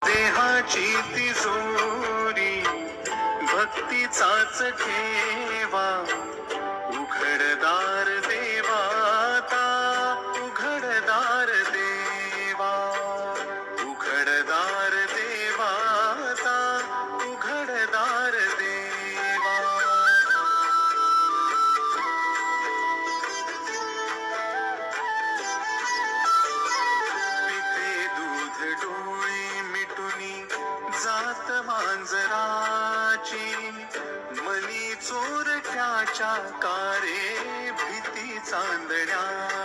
देहाची तिजोरी भक्तीचाच ठेवा, उघडदार देवाता, उघडदार देवा, उघडदार देवाता, उघडदार देवा. पिते दूध डोळे मिटुनी जात मांजराची, मनी चोरट्याच्या कारे भीती चांदण्याची.